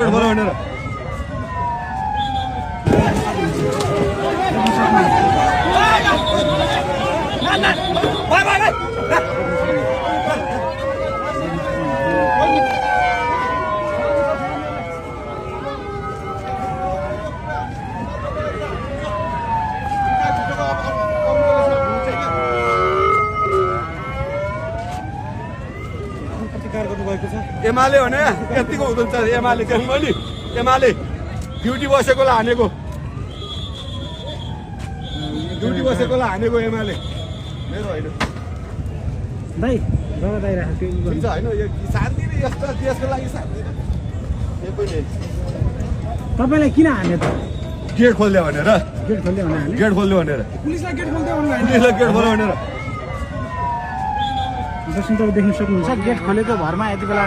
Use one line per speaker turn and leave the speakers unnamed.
get खोलो भनेर एमाले भने यतिको हुँदैन एमाले मैले एमाले ड्युटी बसेकोलाई हानेको एमाले मेरो होइन
दाइ दादा दाइ राखेको
होइन यो शान्ति नै यस्तो देशको लागि शान्ति
तपाईँलाई किन हाने त
गेट खोल्यो भनेर
गेट खोल्दै भने
गेट खोल्यो भनेर
पुलिसलाई गेट खोल्दै अनलाइन
पुलिसलाई गेट खोल्यो भनेर
दर्शक तपाईँ देख्न सक्नुहुन्छ गेट खोलेको भरमा यति बेला